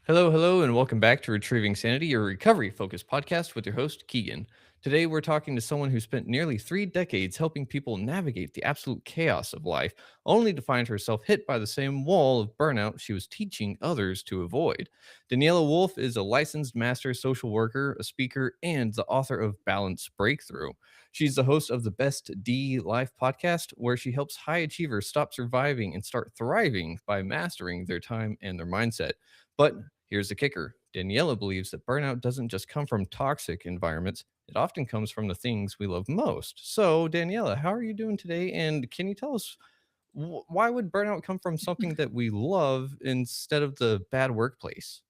Hello, hello, and welcome back to Retrieving Sanity, your recovery focused podcast with your host, Keegan. Today, we're talking to someone who spent nearly 3 decades helping people navigate the absolute chaos of life, only to find herself hit by the same wall of burnout she was teaching others to avoid. Daniela Wolfe is a licensed master social worker, a speaker, and the author of Balance Breakthrough. She's the host of the Best D Life podcast, where she helps high achievers stop surviving and start thriving by mastering their time and their mindset. But here's the kicker: Daniela believes that burnout doesn't just come from toxic environments, it often comes from the things we love most. So, Daniela, how are you doing today? And can you tell us why would burnout come from something that we love instead of the bad workplace?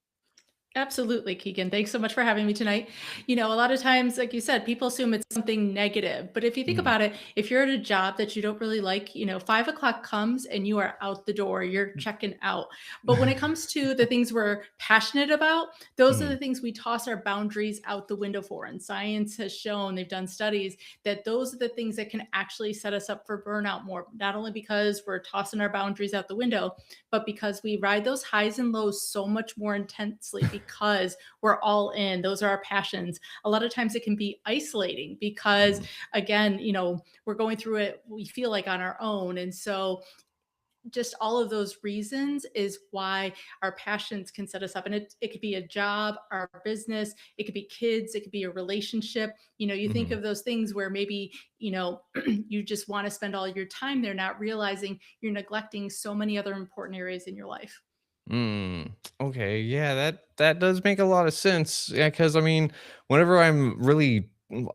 Absolutely, Keegan. Thanks so much for having me tonight. A lot of times, like you said, people assume it's something negative. But if you think Mhm. about it, if you're at a job that you don't really like, 5 o'clock comes and you are out the door, you're checking out. But when it comes to the things we're passionate about, those are Mhm. the things we toss our boundaries out the window for. And science has shown, they've done studies, that those are the things that can actually set us up for burnout more, not only because we're tossing our boundaries out the window, but because we ride those highs and lows so much more intensely because we're all in. Those are our passions. A lot of times it can be isolating because, Mhm. again, we're going through it, we feel like on our own. And so, just all of those reasons is why our passions can set us up. And it could be a job, our business, it could be kids, it could be a relationship. You think Mhm. of those things where maybe, you just want to spend all your time there, not realizing you're neglecting so many other important areas in your life. Mm, okay, yeah, that does make a lot of sense. Yeah, because I mean, whenever I'm really,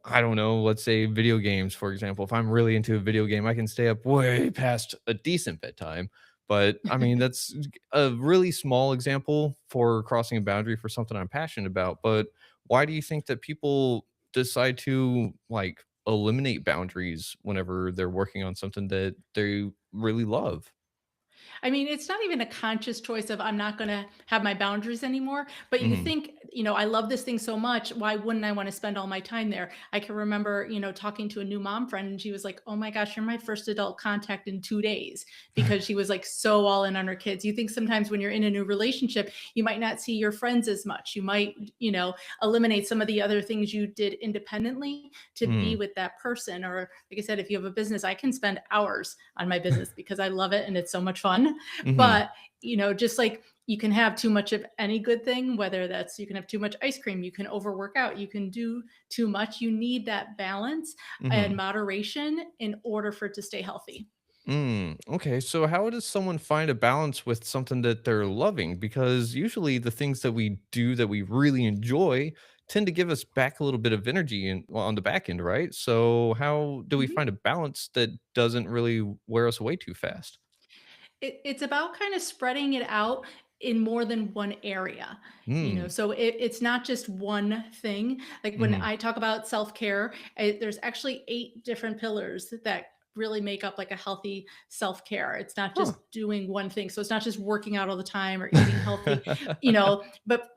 I don't know, let's say video games, for example, if I'm really into a video game, I can stay up way past a decent bedtime. But I mean, that's a really small example for crossing a boundary for something I'm passionate about. But why do you think that people decide to like eliminate boundaries whenever they're working on something that they really love? I mean, it's not even a conscious choice of I'm not going to have my boundaries anymore, but you Hmm. think, I love this thing so much. Why wouldn't I want to spend all my time there? I can remember, talking to a new mom friend and she was like, "Oh my gosh, you're my first adult contact in 2 days," because she was like so all in on her kids. You think sometimes when you're in a new relationship, you might not see your friends as much. You might, eliminate some of the other things you did independently to be Hmm. with that person. Or, like I said, if you have a business, I can spend hours on my business because I love it and it's so much fun. Hmm. But, just like you can have too much of any good thing, whether that's you can have too much ice cream, you can overwork out, you can do too much. You need that balance and Hmm. moderation in order for it to stay healthy. Okay, so how does someone find a balance with something that they're loving? Because usually the things that we do that we really enjoy tend to give us back a little bit of energy well, on the back end, right? So how do we Mhm. find a balance that doesn't really wear us away too fast? It's about kind of spreading it out in more than one area. Hmm. So it's not just one thing. Like when Mm-hmm. I talk about self-care, there's actually 8 different pillars that really make up like a healthy self-care. It's not Huh. just doing one thing. So it's not just working out all the time or eating healthy, but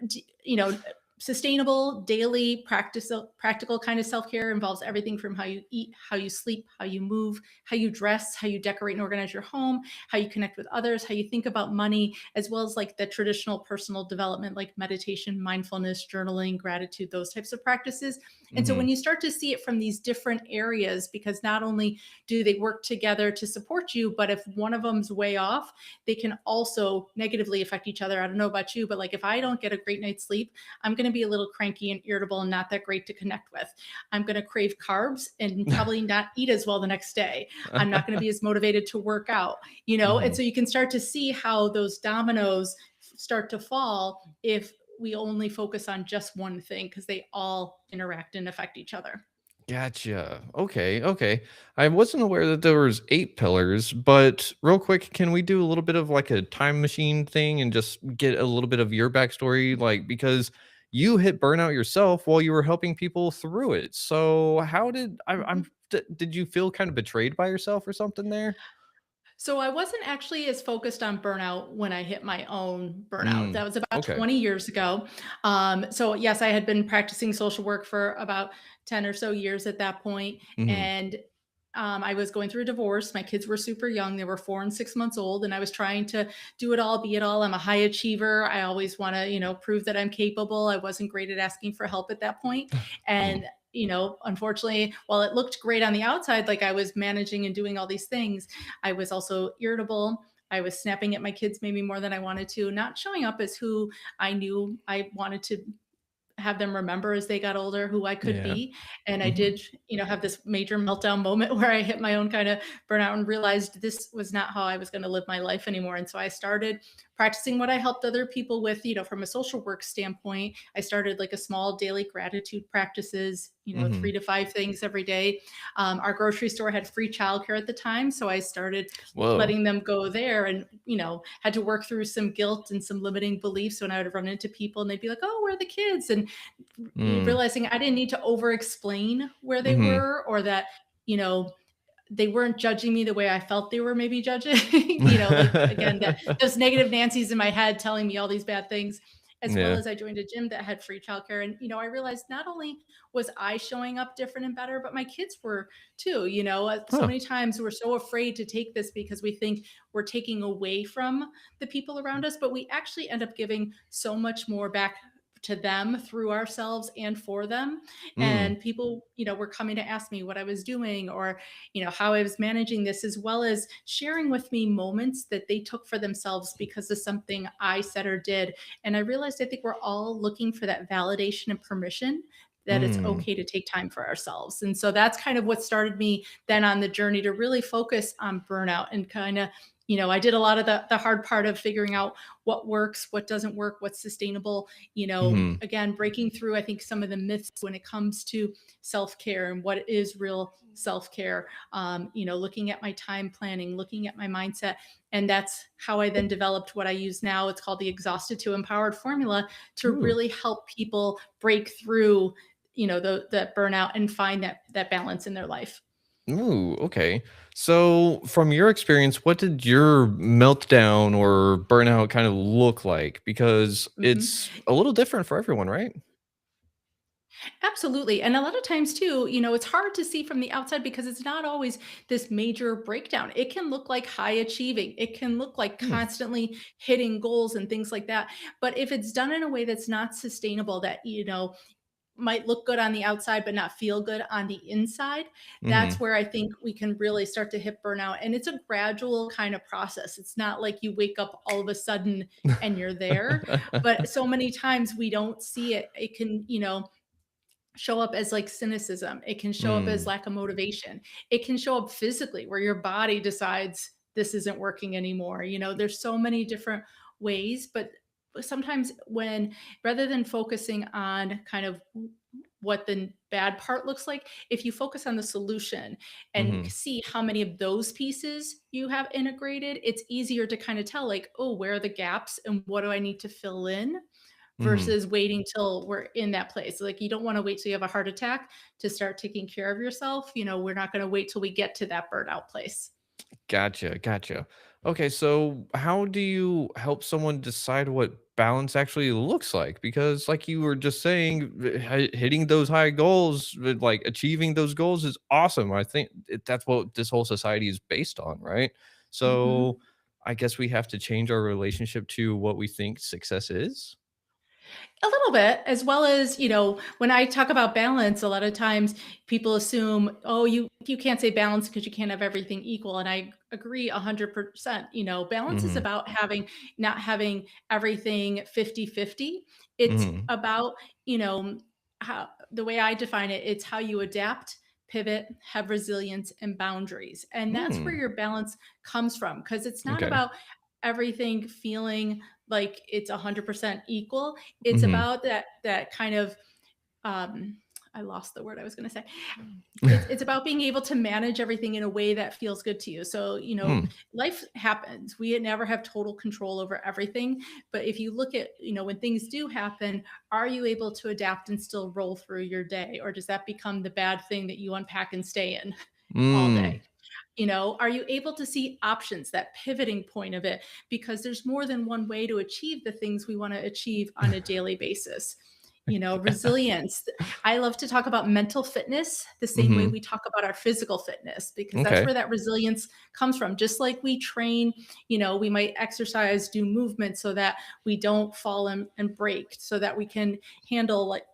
sustainable daily practical kind of self-care involves everything from how you eat, how you sleep, how you move, how you dress, how you decorate and organize your home, how you connect with others, how you think about money, as well as like the traditional personal development like meditation, mindfulness, journaling, gratitude, those types of practices. And so Mm-hmm. when you start to see it from these different areas, because not only do they work together to support you, but if one of them's way off, they can also negatively affect each other. I don't know about you, but like if I don't get a great night's sleep, I'm going to be a little cranky and irritable and not that great to connect with. I'm going to crave carbs and probably not eat as well the next day. I'm not going to be as motivated to work out, and Mm-hmm. so you can start to see how those dominoes start to fall if we only focus on just one thing because they all interact and affect each other. Gotcha. Okay, okay. I wasn't aware that there was 8 pillars, but real quick, can we do a little bit of like a time machine thing and just get a little bit of your backstory? Like, because you hit burnout yourself while you were helping people through it. So how did Mhm. did you feel kind of betrayed by yourself or something there? So I wasn't actually as focused on burnout when I hit my own burnout. Mm, That was about okay. 20 years ago. So yes, I had been practicing social work for about 10 or so years at that point, Mhm. and I was going through a divorce. My kids were super young; they were 4 and 6 months old, and I was trying to do it all, be it all. I'm a high achiever. I always want to, prove that I'm capable. I wasn't great at asking for help at that point, Mhm. and unfortunately, while it looked great on the outside, like I was managing and doing all these things, I was also irritable. I was snapping at my kids maybe more than I wanted to, not showing up as who I knew I wanted to have them remember as they got older who I could Yeah. be. And I Mhm. did, have this major meltdown moment where I hit my own kind of burnout and realized this was not how I was going to live my life anymore. And so I started practicing what I helped other people with, from a social work standpoint. I started like a small daily gratitude practices, Mhm. 3 to 5 things every day. Our grocery store had free childcare at the time. So I started Whoa. letting them go there and, had to work through some guilt and some limiting beliefs when I would run into people and they'd be like, oh, where are the kids? And Mm. realizing I didn't need to over explain where they Mhm. were or that, you know, they weren't judging me the way I felt they were maybe judging, like again, that those negative Nancy's in my head telling me all these bad things, as well Yeah. as I joined a gym that had free childcare. And, I realized not only was I showing up different and better, but my kids were too. So Huh. many times we're so afraid to take this because we think we're taking away from the people around us, but we actually end up giving so much more back to them through ourselves and for them. Mm. And people, were coming to ask me what I was doing or how I was managing this, as well as sharing with me moments that they took for themselves because of something I said or did. And I realized I think we're all looking for that validation and permission that it's Mm. okay to take time for ourselves. And so that's kind of what started me then on the journey to really focus on burnout and kind of, I did a lot of the hard part of figuring out what works, what doesn't work, what's sustainable, Mhm. again, breaking through, I think, some of the myths when it comes to self care and what is real self care, looking at my time planning, looking at my mindset. And that's how I then developed what I use now. It's called the Exhausted to Empowered formula to Ooh. really help people break through, the burnout and find that balance in their life. Ooh, okay. So, from your experience, what did your meltdown or burnout kind of look like? Because Mhm. it's a little different for everyone, right? Absolutely. And a lot of times, too, it's hard to see from the outside because it's not always this major breakdown. It can look like high achieving, it can look like Hmm. constantly hitting goals and things like that. But if it's done in a way that's not sustainable, that, might look good on the outside, but not feel good on the inside, that's Mhm. where I think we can really start to hit burnout. And it's a gradual kind of process. It's not like you wake up all of a sudden and you're there. But so many times we don't see it. It can, show up as like cynicism. It can show up as Mm. lack of motivation. It can show up physically where your body decides this isn't working anymore. There's so many different ways, but sometimes when rather than focusing on kind of what the bad part looks like, if you focus on the solution and Mhm. see how many of those pieces you have integrated, it's easier to kind of tell like, oh, where are the gaps and what do I need to fill in Mhm. versus waiting till we're in that place. Like, you don't wanna wait till you have a heart attack to start taking care of yourself. We're not gonna wait till we get to that burnout place. Gotcha, gotcha. Okay, so how do you help someone decide what balance actually looks like? Because, like you were just saying, hitting those high goals, like achieving those goals is awesome. I think that's what this whole society is based on, right? So, Mhm. I guess we have to change our relationship to what we think success is. A little bit, as well as, when I talk about balance, a lot of times people assume, oh, you can't say balance because you can't have everything equal. And I agree 100%. Balance is Mhm. about not having everything 50-50. It's Mhm. about, how the way I define it, it's how you adapt, pivot, have resilience and boundaries. And that's where Mm. your balance comes from. Because it's not Okay. about everything feeling like it's 100% equal. It's Mhm. about that kind of, um I lost the word I was going to say. It's about being able to manage everything in a way that feels good to you. So, Mm. life happens. We never have total control over everything, but if you look at, when things do happen, are you able to adapt and still roll through your day, or does that become the bad thing that you unpack and stay in all Mm. day? Are you able to see options, that pivoting point of it? Because there's more than one way to achieve the things we want to achieve on a daily basis. Resilience. I love to talk about mental fitness the same way Mhm. we talk about our physical fitness, because that's Okay. where that resilience comes from. Just like we train, we might exercise, do movement so that we don't fall and break, so that we can handle, like,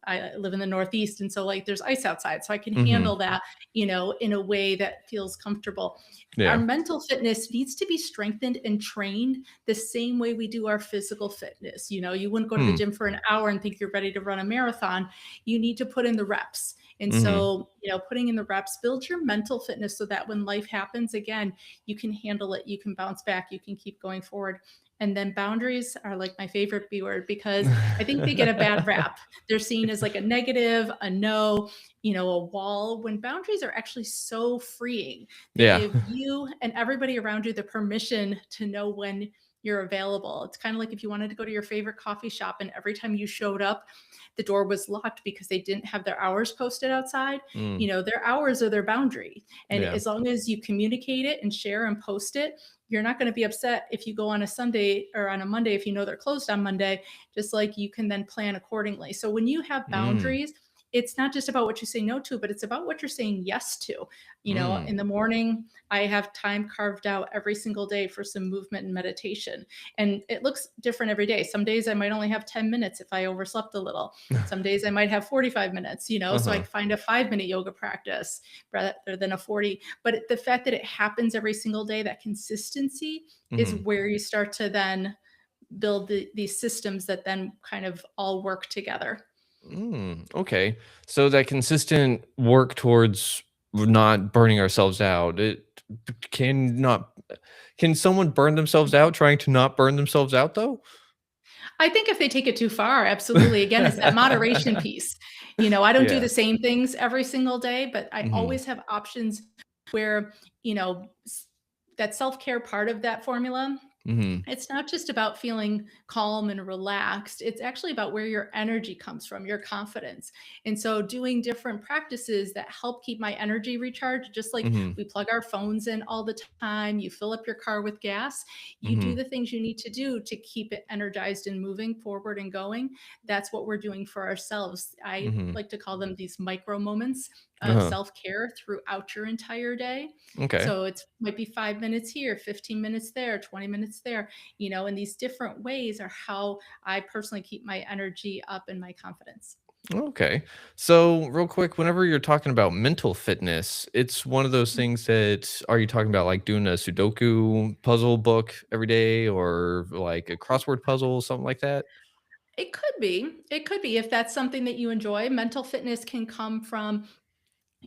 I live in the Northeast. And so, like, there's ice outside. So I can Mhm. handle that, in a way that feels comfortable. Our Yeah. mental fitness needs to be strengthened and trained the same way we do our physical fitness. You wouldn't go to the Hmm. gym for an hour and think you're ready to run a marathon. You need to put in the reps. And Mhm. so, putting in the reps builds your mental fitness so that when life happens again, you can handle it, you can bounce back, you can keep going forward. And then boundaries are like my favorite B word, because I think they get a bad rap. They're seen as like a negative, a no, a wall, when boundaries are actually so freeing. They Yeah. give you and everybody around you the permission to know when you're available. It's kind of like if you wanted to go to your favorite coffee shop and every time you showed up, the door was locked because they didn't have their hours posted outside. Mm. Their hours are their boundary. And Yeah. as long as you communicate it and share and post it, you're not going to be upset if you go on a Sunday or on a Monday if you know they're closed on Monday, just like you can then plan accordingly. So when you have Mm. boundaries, it's not just about what you say no to, but it's about what you're saying yes to. Mm. In the morning, I have time carved out every single day for some movement and meditation. And it looks different every day. Some days I might only have 10 minutes if I overslept a little. Some days I might have 45 minutes, so I Uh-huh. find a 5-minute yoga practice rather than a 40. But the fact that it happens every single day, that consistency is Mhm. where you start to then build these systems that then kind of all work together. Okay. So that consistent work towards not burning ourselves out, can not can someone burn themselves out trying to not burn themselves out though? I think if they take it too far, absolutely. Again, it's that moderation piece. I don't do Yeah. the same things every single day, but I Mhm. always have options where, that self care part of that formula, Mhm. it's not just about feeling calm and relaxed. It's actually about where your energy comes from, your confidence. And so, doing different practices that help keep my energy recharged, just like Mhm. we plug our phones in all the time, you fill up your car with gas, you do Mhm. the things you need to do to keep it energized and moving forward and going. That's what we're doing for ourselves. I Mhm. like to call them these micro moments of Uh-huh. self care throughout your entire day. Okay. So it's might be 5 minutes here, 15 minutes there, 20 minutes there, and these different ways are how I personally keep my energy up and my confidence. Okay. So, real quick, whenever you're talking about mental fitness, it's one of those things that are you talking about like doing a Sudoku puzzle book every day or like a crossword puzzle, something like that? It could be. It could be if that's something that you enjoy. Mental fitness can come from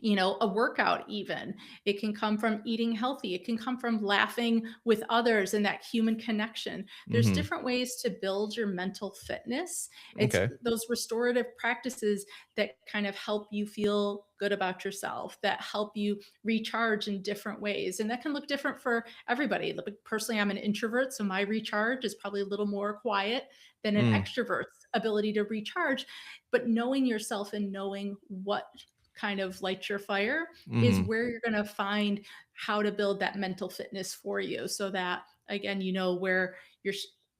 a workout. Even it can come from eating healthy, it can come from laughing with others and that human connection. There's Mhm. different ways to build your mental fitness. It's Okay. those restorative practices that kind of help you feel good about yourself, that help you recharge in different ways, and that can look different for everybody. Like, personally, I'm an introvert, so my recharge is probably a little more quiet than an Mm. extrovert's ability to recharge. But knowing yourself and knowing what kind of lights your fire is Mhm. where you're going to find how to build that mental fitness for you, so that again, where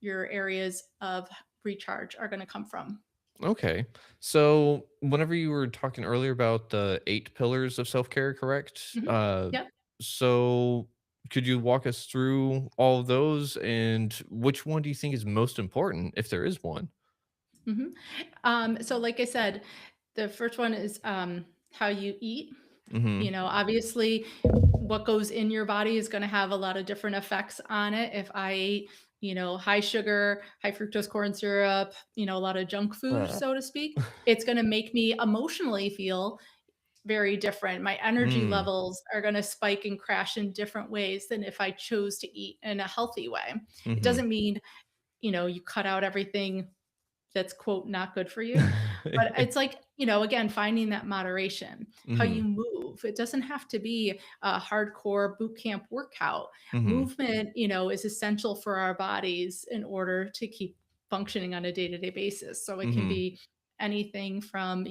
your areas of recharge are going to come from. Okay. So, whenever you were talking earlier about the 8 pillars of self-care, correct? Mhm. Yep. So could you walk us through all of those and which one do you think is most important if there is one? Mhm. So like I said, the first one is how you eat. Mhm. Obviously, what goes in your body is going to have a lot of different effects on it. If I ate, high sugar, high fructose corn syrup, a lot of junk food, Uh. so to speak, it's going to make me emotionally feel very different. My energy Mm. levels are going to spike and crash in different ways than if I chose to eat in a healthy way. It Mhm. doesn't mean, you cut out everything that's quote not good for you. But it's like, again, finding that moderation, how you Mhm. move. It doesn't have to be a hardcore boot camp workout. Mhm. Movement, is essential for our bodies in order to keep functioning on a day-to-day basis. So it can Mhm. be anything from,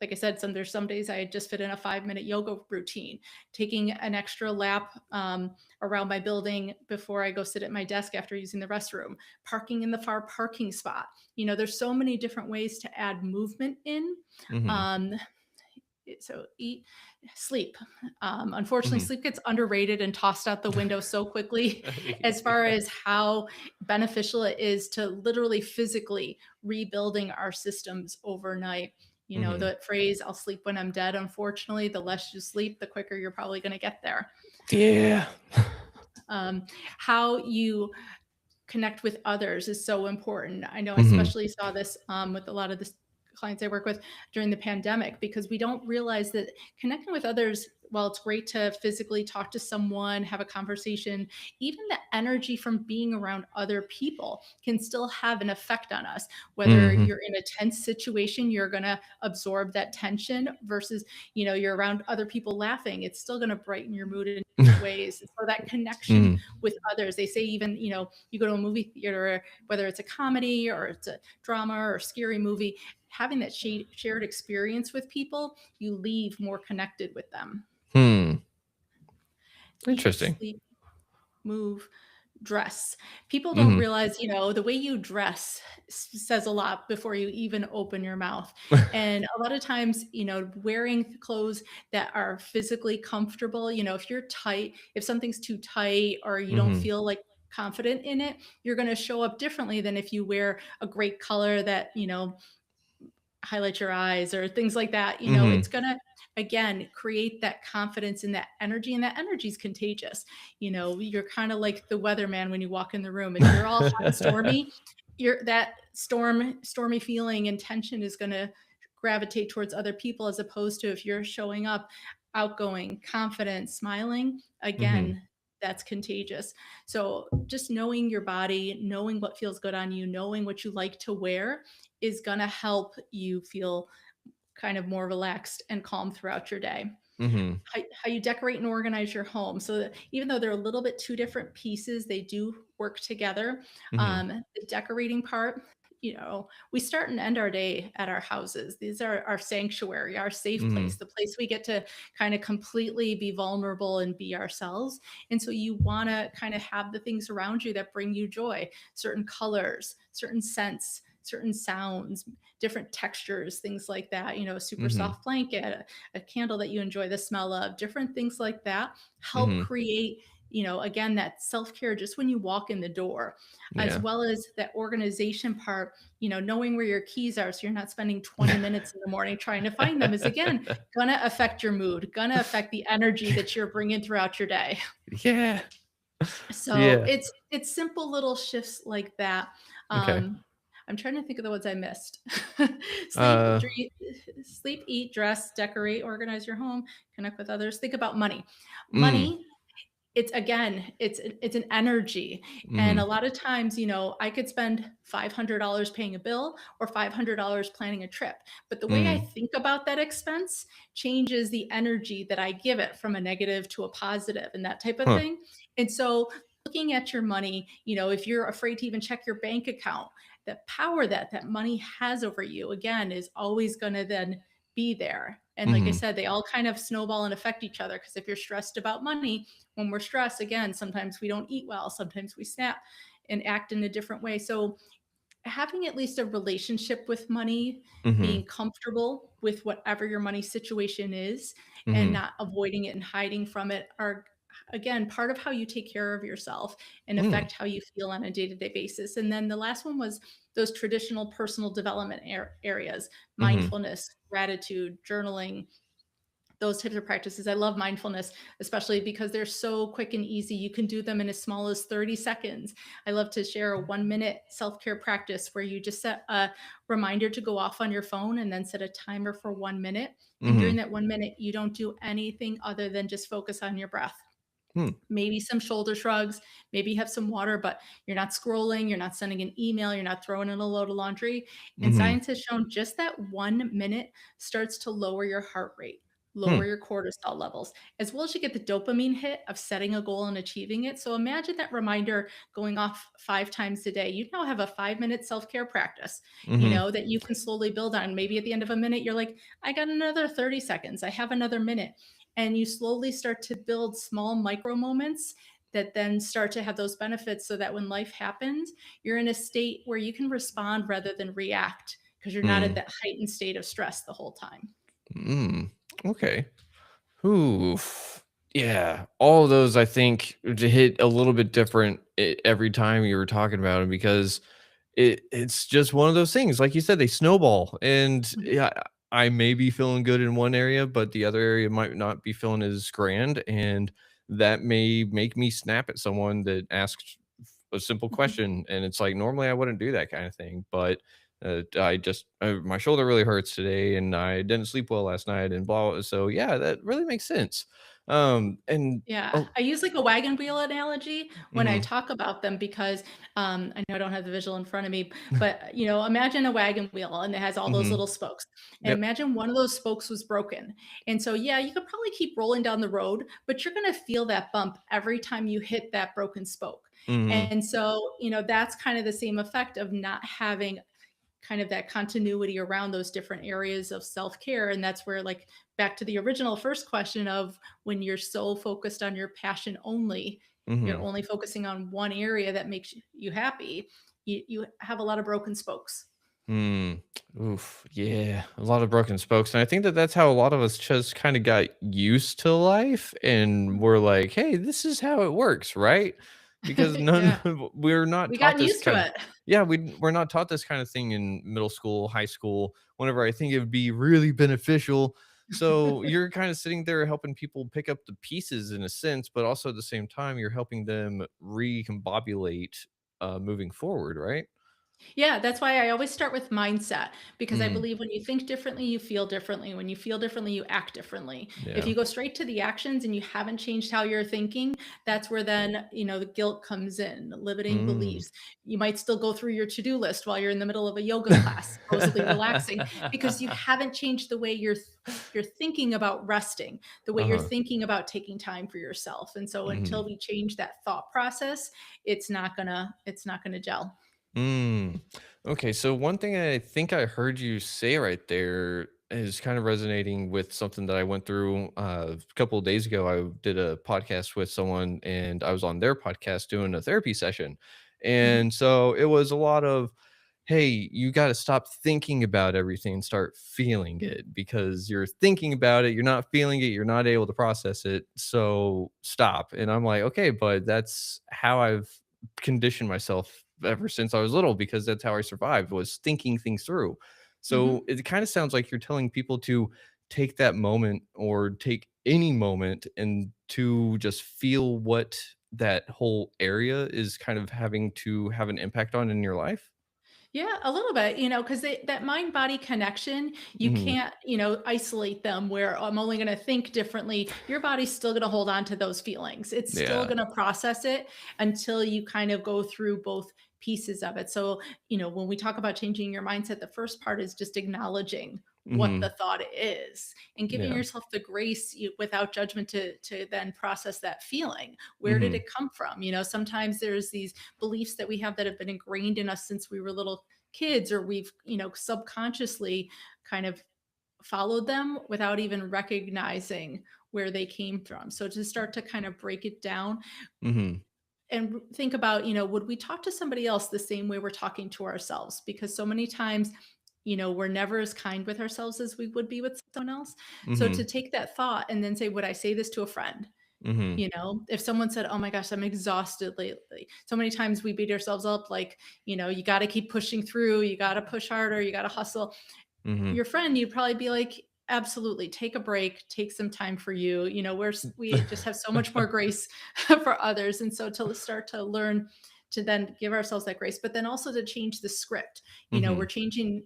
like I said, there's some days I just fit in a 5-minute yoga routine, taking an extra lap around my building before I go sit at my desk after using the restroom, parking in the far parking spot. There's so many different ways to add movement in. Mhm. Um, so eat, sleep. Unfortunately, Mhm. sleep gets underrated and tossed out the window so quickly as far Yeah. as how beneficial it is to literally physically rebuilding our systems overnight. Mhm. The phrase, I'll sleep when I'm dead, unfortunately, the less you sleep, the quicker you're probably going to get there. Yeah. Um, how you connect with others is so important. I know I Mhm. especially saw this with a lot of the clients I work with during the pandemic, because we don't realize that connecting with others, while it's great to physically talk to someone, have a conversation, even the energy from being around other people can still have an effect on us. Whether Mhm. you're in a tense situation, you're going to absorb that tension versus, you're around other people laughing, it's still going to brighten your mood in different ways. So that connection Mhm. with others, they say, even, you go to a movie theater, whether it's a comedy or it's a drama or a scary movie, having that shared experience with people, you leave more connected with them. Hmm. Eat, Interesting. sleep, move, dress. People don't Mhm. realize, the way you dress says a lot before you even open your mouth. And a lot of times, wearing clothes that are physically comfortable, if you're tight, if something's too tight or you don't Mhm. feel like confident in it, you're going to show up differently than if you wear a great color that, highlight your eyes or things like that. It's Mhm. gonna, again, create that confidence and that energy, and that energy is contagious. You're kind of like the weatherman when you walk in the room. If you're all hot and stormy, that stormy feeling and tension is gonna gravitate towards other people, as opposed to if you're showing up outgoing, confident, smiling, Mhm. again, that's contagious. So just knowing your body, knowing what feels good on you, knowing what you like to wear is going to help you feel kind of more relaxed and calm throughout your day. Mhm. How you decorate and organize your home. So that even though they're a little bit two different pieces, they do work together. Mhm. The decorating part, we start and end our day at our houses. These are our sanctuary, our safe place, Mhm. the place we get to kind of completely be vulnerable and be ourselves. And so you want to kind of have the things around you that bring you joy, certain colors, certain scents, certain sounds, different textures, things like that. A super Mhm. soft blanket, a candle that you enjoy the smell of, different things like that help Mhm. create, again, that self-care just when you walk in the door, as Yeah. well as that organization part, knowing where your keys are so you're not spending 20 minutes in the morning trying to find them is, again, gonna affect your mood, gonna affect the energy that you're bringing throughout your day. Yeah. So Yeah. it's simple little shifts like that. Okay. I'm trying to think of the ones I missed. Sleep, Uh, sleep, eat, dress, decorate, organize your home, connect with others. Think about money. mm. Money, it's, again, it's an energy. And a Mhm. lot of times, I could spend $500 paying a bill or $500 planning a trip. But the way I Mm. think about that expense changes the energy that I give it, from a negative to a positive and that type of Huh. thing. And so looking at your money, if you're afraid to even check your bank account, the power that money has over you, again, is always going to then be there. And like I Mhm. said, they all kind of snowball and affect each other, because if you're stressed about money, when we're stressed, again, sometimes we don't eat well, sometimes we snap and act in a different way. So having at least a relationship with money, Mhm. being comfortable with whatever your money situation is, and Mhm. not avoiding it and hiding from it, are, again, part of how you take care of yourself and Mm. affect how you feel on a day-to-day basis. And then the last one was those traditional personal development areas: Mhm. mindfulness, gratitude, journaling, those types of practices. I love mindfulness, especially because they're so quick and easy. You can do them in as small as 30 seconds. I love to share a 1 minute self care practice where you just set a reminder to go off on your phone and then set a timer for 1 minute. And during Mhm. that 1 minute, you don't do anything other than just focus on your breath. Mm. Maybe some shoulder shrugs, maybe have some water, but you're not scrolling, you're not sending an email, you're not throwing in a load of laundry. And Mhm. science has shown just that 1 minute starts to lower your heart rate. lower Hmm. your cortisol levels, as well as you get the dopamine hit of setting a goal and achieving it. So imagine that reminder going off 5 times a day. You now have a 5 minute self care practice, Mhm. that you can slowly build on. Maybe at the end of a minute, you're like, I got another 30 seconds, I have another minute. And you slowly start to build small micro moments that then start to have those benefits so that when life happens, you're in a state where you can respond rather than react because you're not at Mm. that heightened state of stress the whole time. Mm. Okay. Oof. Yeah. All of those I think hit a little bit different every time you were talking about it because it's just one of those things. Like you said, they snowball. And Mhm. yeah, I may be feeling good in one area, but the other area might not be feeling as grand. And that may make me snap at someone that asks a simple Mhm. question. And it's like normally I wouldn't do that kind of thing. But I just my shoulder really hurts today, and I didn't sleep well last night, and blah. So yeah, that really makes sense. And Yeah, oh, I use like a wagon wheel analogy when I mm-hmm, talk about them because I know I don't have the visual in front of me, but imagine a wagon wheel and it has all those mm-hmm, little spokes. And yep, imagine one of those spokes was broken. And so, yeah, you could probably keep rolling down the road, but you're going to feel that bump every time you hit that broken spoke. mm-hmm, And so, that's kind of the same effect of not having kind of that continuity around those different areas of self-care. And that's where, like, back to the original first question of when you're so focused on your passion only, you're mm-hmm. only focusing on one area that makes you happy, you have a lot of broken spokes. Mm. Oof. Yeah. A lot of broken spokes. And I think that that's how a lot of us just kind of got used to life. And we're like, hey, this is how it works, right? Because none Yeah, of, we're not we taught gotten this used to kind of, it. yeah, we're not taught this kind of thing in middle school, high school, whenever I think it would be really beneficial. So you're kind of sitting there helping people pick up the pieces in a sense, but also at the same time, you're helping them recombobulate moving forward, right? Yeah, that's why I always start with mindset because I Mm, believe when you think differently, you feel differently. When you feel differently, you act differently. If yeah. you go straight to the actions and you haven't changed how you're thinking, that's where then, the guilt comes in, limiting Mm. beliefs. You might still go through your to-do list while you're in the middle of a yoga class, supposedly relaxing, because you haven't changed the way you're thinking about resting, the way you're Uh-huh. thinking about taking time for yourself. And so until Mhm. we change that thought process, it's not gonna gel. Mm. Okay, so one thing I think I heard you say right there is kind of resonating with something that I went through a couple of days ago. I did a podcast with someone and I was on their podcast doing a therapy session. Mhm. And so it was a lot of, hey, you got to stop thinking about everything and start feeling it because you're thinking about it, you're not feeling it, you're not able to process it. So stop. And I'm like, okay, but that's how I've conditioned myself ever since I was little because that's how I survived was thinking things through. So Mhm. it kind of sounds like you're telling people to take that moment or take any moment and to just feel what that whole area is kind of having to have an impact on in your life. Yeah, a little bit, because that mind body connection, you Mhm. can't, isolate them where I'm only going to think differently. Your body's still going to hold on to those feelings. It's still Yeah. going to process it until you kind of go through both pieces of it. So, when we talk about changing your mindset, the first part is just acknowledging what the Mhm. thought is and giving Yeah. yourself the grace without judgment to then process that feeling. Where did Mhm. it come from? Sometimes there's these beliefs that we have that have been ingrained in us since we were little kids, or we've subconsciously kind of followed them without even recognizing where they came from. So to start to kind of break it down Mhm. and think about, would we talk to somebody else the same way we're talking to ourselves? Because so many times, we're never as kind with ourselves as we would be with someone else. So to Mhm. take that thought and then say, would I say this to a friend? Mhm. If someone said, "Oh my gosh, I'm exhausted lately." So many times we beat ourselves up like, you got to keep pushing through, you got to push harder, you got to hustle. Mhm. Your friend, you'd probably be like, "Absolutely, take a break, take some time for you." We just have so much more grace for others, and so to start to learn to then give ourselves that grace, but then also to change the script. We're Mhm. changing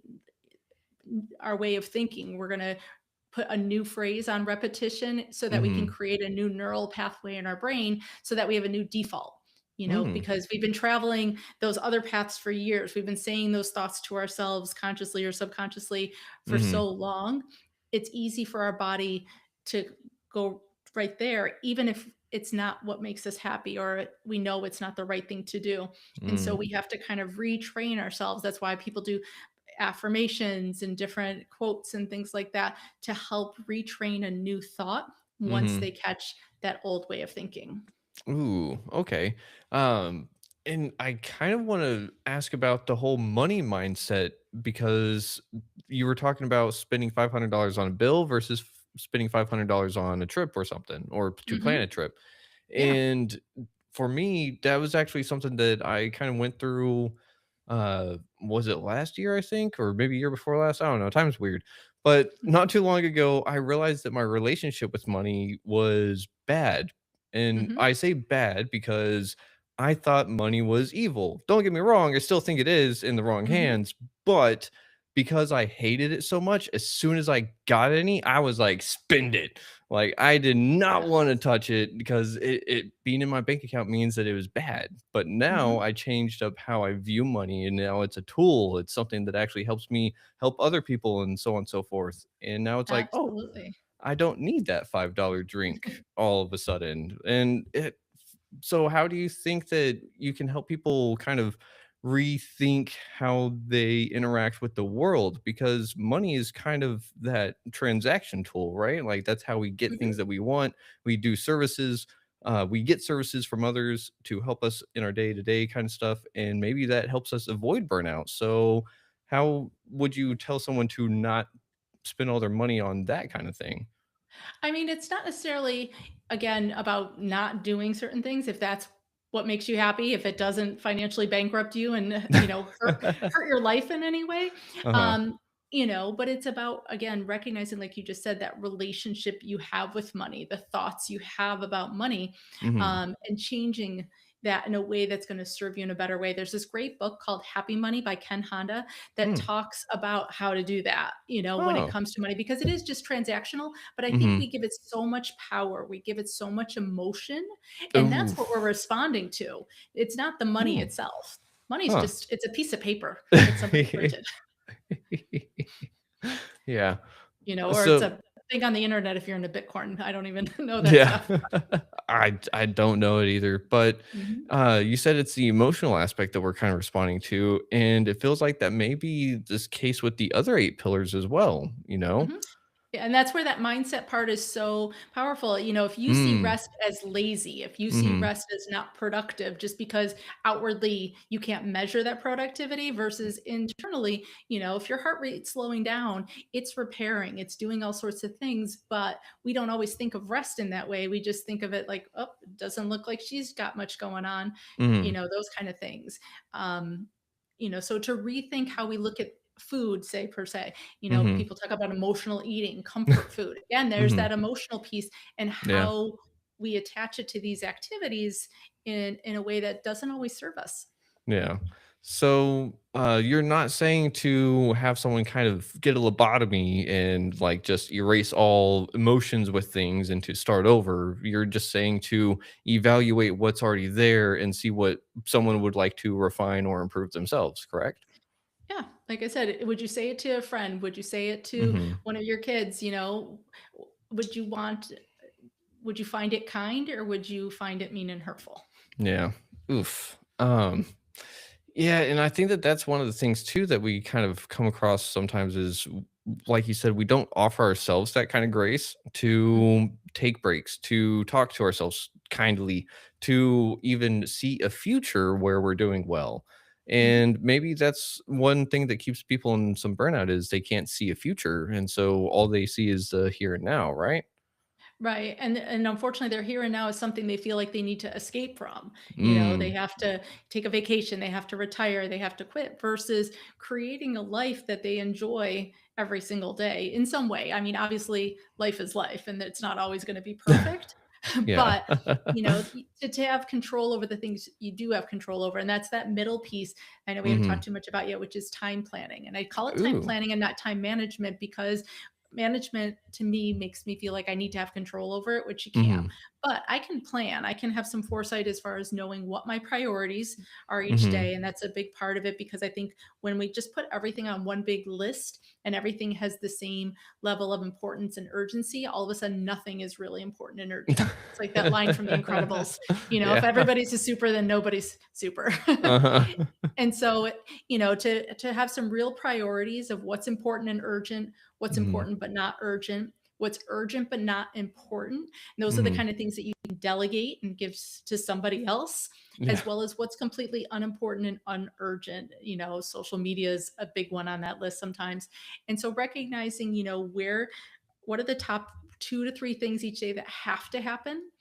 our way of thinking. We're going to put a new phrase on repetition so that we can Mhm. create a new neural pathway in our brain so that we have a new default, Mm. because we've been traveling those other paths for years. We've been saying those thoughts to ourselves consciously or subconsciously for Mhm. so long. It's easy for our body to go right there, even if it's not what makes us happy or we know it's not the right thing to do. And so Mm, we have to kind of retrain ourselves. That's why people do affirmations and different quotes and things like that to help retrain a new thought once mhm. they catch that old way of thinking. Ooh, okay. Um, and I kind of want to ask about the whole money mindset because you were talking about spending $500 on a bill versus spending $500 on a trip or something, or to plan a Mhm. trip. Yeah. And for me, that was actually something that I kind of went through. Was it last year, I think, or maybe year before last? I don't know. Time's weird. But not too long ago, I realized that my relationship with money was bad. And Mhm. I say bad because I thought money was evil. Don't get me wrong, I still think it is in the wrong Mhm. hands, but because I hated it so much, as soon as I got any, I was like, spend it. Like I did not want to Yes. touch it because it being in my bank account means that it was bad. But now Mhm. I changed up how I view money and now it's a tool. It's something that actually helps me help other people and so on and so forth. And now it's like, oh, Absolutely. I don't need that $5 drink all of a sudden. And it so how do you think that you can help people kind of rethink how they interact with the world? Because money is kind of that transaction tool, right? Like that's how we get things Mhm. that we want. We do services. We get services from others to help us in our day-to-day kind of stuff, and maybe that helps us avoid burnout. So, how would you tell someone to not spend all their money on that kind of thing? I mean, it's not necessarily, again, about not doing certain things if that's what makes you happy, if it doesn't financially bankrupt you and, hurt your life in any way. Uh-huh. Um, but it's about, again, recognizing, like you just said, that relationship you have with money, the thoughts you have about money, Mhm. and changing that in a way that's going to serve you in a better way. There's this great book called Happy Money by Ken Honda that Mm. talks about how to do that, when it Oh. comes to money, because it is just transactional, but I think we Mhm. give it so much power, we give it so much emotion, and Ooh. that's what we're responding to. It's not the money Hmm. itself. Money's Huh. just it's a piece of paper that somebody printed, Yeah. or it's So a thing on the internet if you're into Bitcoin. I don't even know that yeah. stuff. I don't know it either, but, Mhm. you said it's the emotional aspect that we're kind of responding to, and it feels like that may be this case with the other 8 pillars as well, you know? Mhm. Yeah, and that's where that mindset part is so powerful. If you see Mm. rest as lazy, if you see Mhm. rest as not productive, just because outwardly you can't measure that productivity versus internally, if your heart rate's slowing down, it's repairing, it's doing all sorts of things. But we don't always think of rest in that way. We just think of it like, oh, it doesn't look like she's got much going on, Mhm. those kind of things. Um, so to rethink how we look at food, say per se, Mhm. people talk about emotional eating, comfort food. Again, there's Mhm. that emotional piece and Yeah. how we attach it to these activities in a way that doesn't always serve us. Yeah. So, you're not saying to have someone kind of get a lobotomy and like just erase all emotions with things and to start over. You're just saying to evaluate what's already there and see what someone would like to refine or improve themselves, correct? Yeah, like I said, would you say it to a friend? Would you say it to Mhm. one of your kids? Would you want? Would you find it kind or would you find it mean and hurtful? Yeah. Oof. Yeah, and I think that that's one of the things too that we kind of come across sometimes is like you said, we don't offer ourselves that kind of grace Mhm, to take breaks, to talk to ourselves kindly, to even see a future where we're doing well. mhm. And maybe that's one thing that keeps people in some burnout is they can't see a future. And so all they see is the here and now, right? Right, and unfortunately, their here and now is something they feel like they need to escape from. They Mm. have to take a vacation, they have to retire, they have to quit versus creating a life that they enjoy every single day in some way. I mean, obviously, life is life, and it's not always going to be perfect, Yeah. but to have control over the things you do have control over, and that's that middle piece. I know we haven't Hmm. talked too much about yet, which is time planning, and I call it time Ooh. planning and not time management because management to me makes me feel like I need to have control over it, which you can't. Hmm. but I can plan. I can have some foresight as far as knowing what my priorities are each Hmm. day. And that's a big part of it because I think when we just put everything on one big list and everything has the same level of importance and urgency, all of a sudden nothing is really important and urgent. It's like that line from The Incredibles, if Yeah. everybody's a super, then nobody's super. Uh-huh. And so, to have some real priorities of what's important and urgent, what's Mhm. important but not urgent, what's urgent but not important. And those are the Mhm. kind of things that you can delegate and give to somebody else, Yeah. as well as what's completely unimportant and unurgent. Social media is a big one on that list sometimes. And so recognizing, what are the top 2 to 3 things each day that have to happen?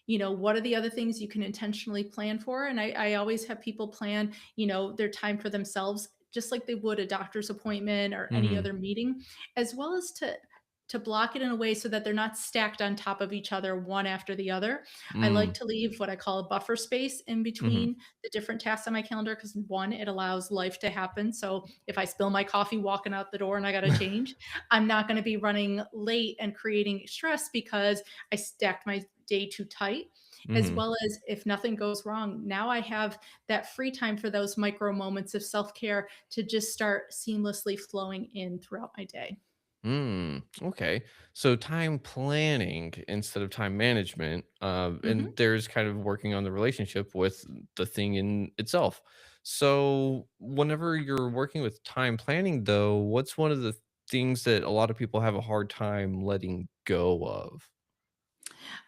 What are the other things you can intentionally plan for? And I always have people plan, their time for themselves, just like they would a doctor's appointment or any Mhm. other meeting, as well as to block it in a way so that they're not stacked on top of each other, one after the other. I like Mm. to leave what I call a buffer space in Mhm. between the different tasks on my calendar because, one, it allows life to happen. So if I spill my coffee walking out the door and I got to change, I'm not going to be running late and creating stress because I stacked my day too tight. As Mhm. well as, if nothing goes wrong, now I have that free time for those micro moments of self-care to just start seamlessly flowing in throughout my day. Mm, okay. So time planning instead of time management, and Mhm. there's kind of working on the relationship with the thing in itself. So whenever you're working with time planning, though, what's one of the things that a lot of people have a hard time letting go of?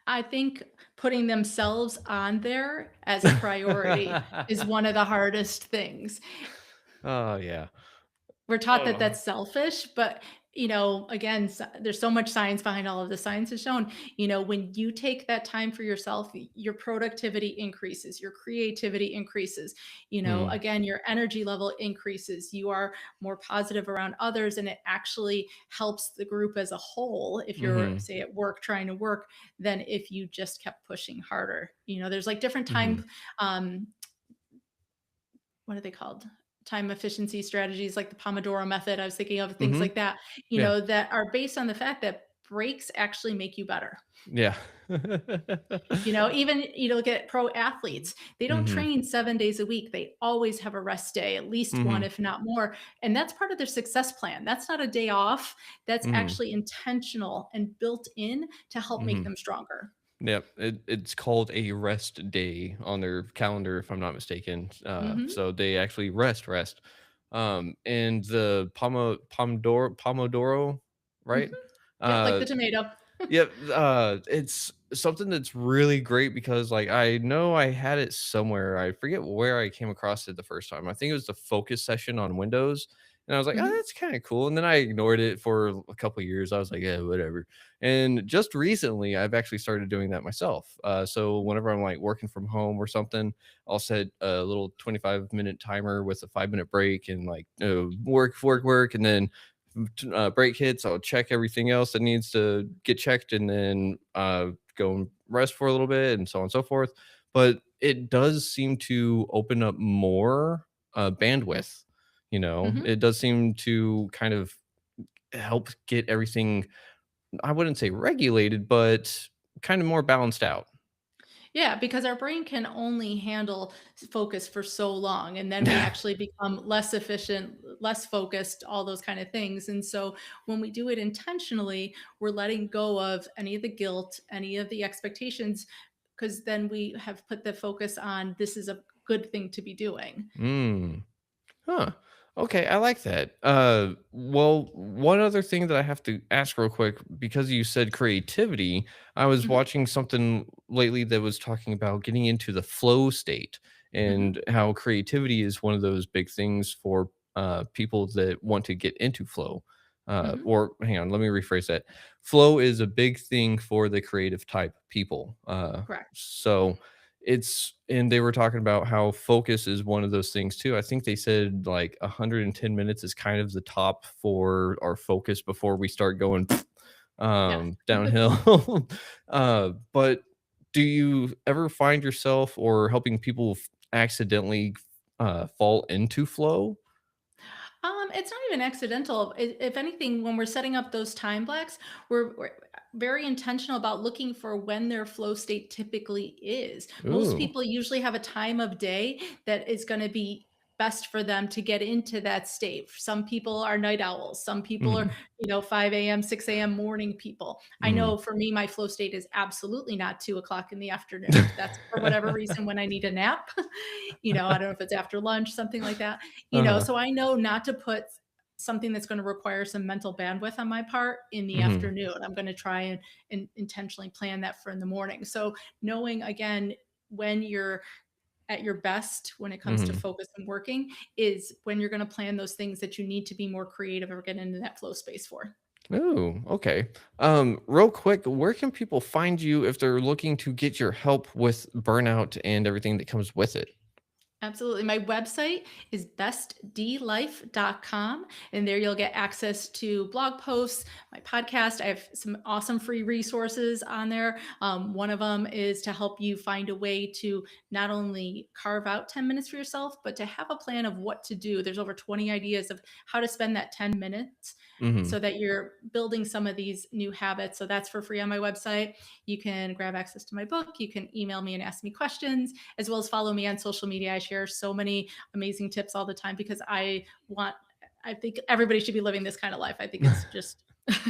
I think putting themselves on there as a priority is one of the hardest things. Oh yeah. We're taught that Oh. that's selfish, but, again, there's so much science behind all of the science has shown, when you take that time for yourself, your productivity increases, your creativity increases, Mm, again, your energy level increases, you are more positive around others, and it actually helps the group as a whole if you're, mhm, say, at work trying to work than if you just kept pushing harder. There's like different mhm, um, what are they called? Time efficiency strategies like the Pomodoro method. I was thinking of things mhm. like that, Yeah. that are based on the fact that breaks actually make you better. Yeah. Even look at pro athletes. They don't Mhm, train 7 days a week. They always have a rest day, at least one, mhm, if not more. And that's part of their success plan. That's not a day off. That's mhm, actually intentional and built in to help make mhm. them stronger. Yep, it's called a rest day on their calendar, if I'm not mistaken. Mhm. So they actually rest. And the Pomodoro, Mhm. right? Yep, like Uh, the tomato. Yep, it's something that's really great because, like, I know I had it somewhere. I forget where I came across it the first time. I think it was the focus session on Windows, and I was like, "Oh, Mhm. that's kinda cool," and then I ignored it for a couple years. I was like, "Yeah, whatever." And just recently, I've actually started doing that myself. So whenever I'm, like, working from home or something, I'll set a little 25-minute timer with a 5-minute break and, like, work, and then break hits, I'll check everything else that needs to get checked and then go and rest for a little bit and so on and so forth. But it does seem to open up more bandwidth. Mhm. It does seem to kind of help get everything, I wouldn't say regulated, but kind of more balanced out. Yeah, because our brain can only handle focus for so long, and then we actually become less efficient, less focused, all those kind of things. And so when we do it intentionally, we're letting go of any of the guilt, any of the expectations, because then we have put the focus on this is a good thing to be doing. Mm. Huh. Okay, I like that. Well, one other thing that I have to ask real quick, because you said creativity, I was Mhm, watching something lately that was talking about getting into the flow state mhm, and how creativity is one of those big things for people that want to get into flow. mhm. Or hang on, let me rephrase that. Flow is a big thing for the creative type people. Correct. So and they were talking about how focus is one of those things too. I think they said like 110 minutes is kind of the top for our focus before we start going Yeah. downhill. But do you ever find yourself or helping people accidentally fall into flow? It's not even accidental. If anything, when we're setting up those time blocks, we're very intentional about looking for when their flow state typically is. Most Ooh. people usually have a time of day that is going to be best for them to get into that state. Some people are night owls, some people are, Mhm. 5 a.m., 6 a.m. morning people. I Mhm. know for me, my flow state is absolutely not 2 o'clock in the afternoon. That's for whatever reason when I need a nap. I don't know if it's after lunch, something like that. Uh-huh. So I know not to put something that's going to require some mental bandwidth on my part in the Mhm. afternoon. I'm going to try and intentionally plan that for in the morning. So knowing again when you're at your best when it comes to Mhm. focus and working is when you're going to plan those things that you need to be more creative or get into that flow space for. Ooh, okay. Real quick, where can people find you if they're looking to get your help with burnout and everything that comes with it? Absolutely. My website is bestdlife.com, and there you'll get access to blog posts, my podcast. I have some awesome free resources on there. One of them is to help you find a way to not only carve out 10 minutes for yourself, but to have a plan of what to do. There's over 20 ideas of how to spend that 10 minutes Mhm. so that you're building some of these new habits. So that's for free on my website. You can grab access to my book. You can email me and ask me questions, as well as follow me on social media. I share so many amazing tips all the time because I think everybody should be living this kind of life. I think it's just,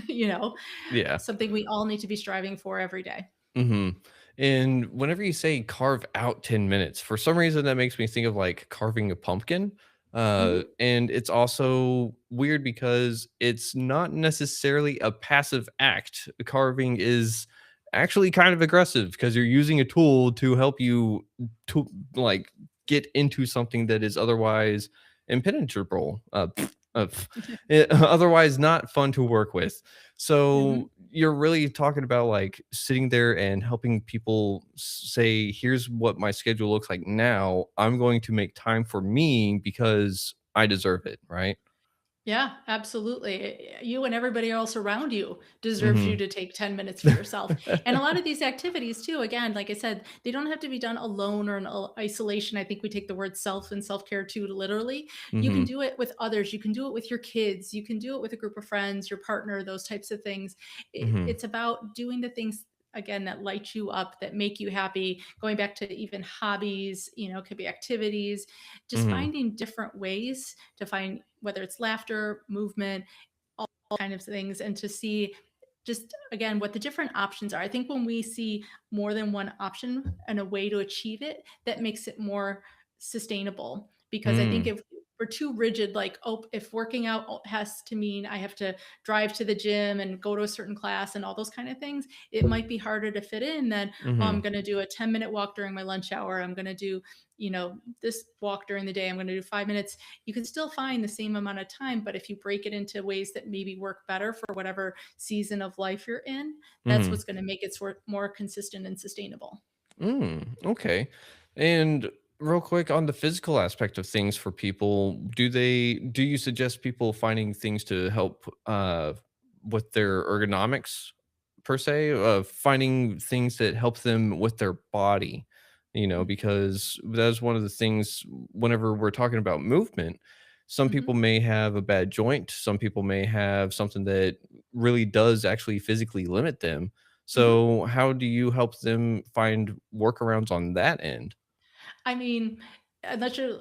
you know, Yeah. something we all need to be striving for every day. Mhm. And whenever you say carve out 10 minutes, for some reason that makes me think of like carving a pumpkin. Mhm. And it's also weird because it's not necessarily a passive act. Carving is actually kind of aggressive because you're using a tool to help you to like get into something that is otherwise impenetrable. Otherwise not fun to work with. Mhm. So you're really talking about like sitting there and helping people say, here's what my schedule looks like now. I'm going to make time for me because I deserve it, right? Yeah, absolutely. You and everybody else around you deserves you Hmm. to take 10 minutes for yourself. And a lot of these activities, too, again, like I said, they don't have to be done alone or in isolation. I think we take the word self and self care too literally. You can Hmm. do it with others. You can do it with your kids. You can do it with a group of friends, your partner, those types of things. Hmm. It's about doing the things again that light you up, that make you happy. Going back to even hobbies, could be activities, just Hmm. finding different ways to find whether it's laughter, movement, all kind of things, and to see just again what the different options are. I think when we see more than one option and a way to achieve it, that makes it more sustainable. Because I think Hmm. if we're too rigid, like, oh, if working out has to mean I have to drive to the gym and go to a certain class and all those kind of things, it might be harder to fit in than, oh, I'm Hmm. going to do a 10-minute walk during my lunch hour. I'm going to do, this walk during the day. I'm going to do 5 minutes. You can still find the same amount of time, but if you break it into ways that maybe work better for whatever season of life you're in, that's Hmm. what's going to make it sort more consistent and sustainable. Okay. And real quick on the physical aspect of things for people, do you suggest people finding things to help with their ergonomics per se, finding things that help them with their body, because that's one of the things whenever we're talking about movement, some people Mhm. may have a bad joint, some people may have something that really does actually physically limit them, Mhm. so how do you help them find workarounds on that end? I mean, unless you're,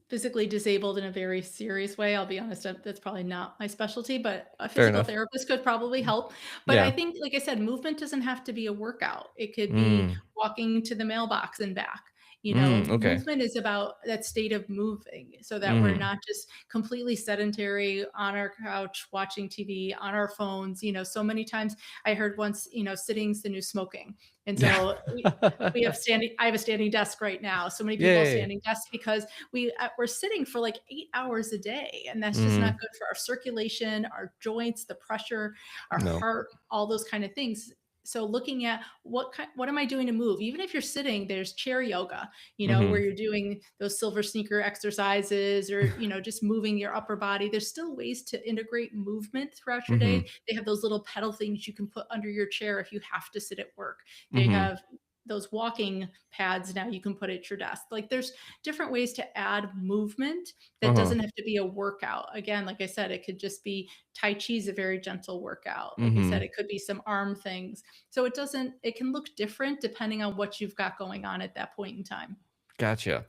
physically disabled in a very serious way, I'll be honest, that's probably not my specialty, but a Fair physical enough. therapist could probably help. But I Yeah. think, like I said, movement doesn't have to be a workout. It could be Mm. walking to the mailbox and back. Okay. Movement is about that state of moving so that we're Mhm. not just completely sedentary on our couch watching TV, on our phones. So many times I heard once, sitting's the new smoking. And Yeah. so we have standing I have a standing desk right now. So many people have Yay. standing desks because we're sitting for like 8 hours a day, and that's just not Mhm. good for our circulation, our joints, the pressure, our No. heart, all those kind of things. So looking at what am I doing to move? Even if you're sitting, there's chair yoga, where Mhm. you're doing those silver sneaker exercises, or just moving your upper body. There's still ways to integrate movement throughout your day. Mhm. They have those little pedal things you can put under your chair if you have to sit at work. They Mhm. have those walking pads now you can put at your desk. Like there's different ways to add movement that Uh-huh. doesn't have to be a workout. Again, like I said, it could just be Tai Chi is a very gentle workout. Like I said, Mhm. it could be some arm things. So it can look different depending on what you've got going on at that point in time. Gotcha.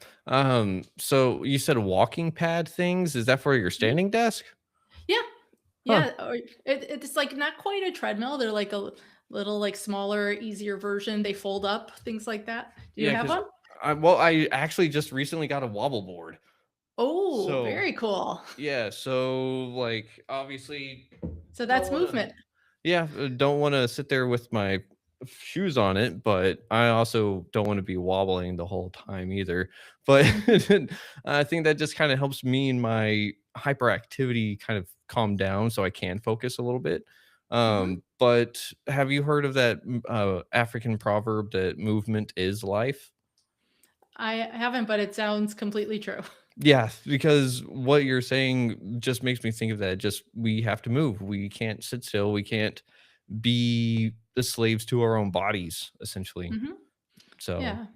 So you said walking pad things, is that for your Mhm. standing desk? Yeah. Huh. Yeah. Or it's like not quite a treadmill. They're like little like smaller, easier version. They fold up, things like that. Do you Yeah, have because one? I actually just recently got a wobble board. Oh, So, very cool. yeah, so, like, obviously So don't that's wanna movement. yeah, don't wanna sit there with my shoes on it, but I also don't wanna be wobbling the whole time either. But Mhm. I think that just kinda helps me and my hyperactivity kind of calm down so I can focus a little bit. Mhm. But have you heard of that, African proverb that movement is life? I haven't, but it sounds completely true. Yeah, because what you're saying just makes me think of that. Just we have to move. We can't sit still. We can't be the slaves to our own bodies, essentially. Mhm. So, Yeah.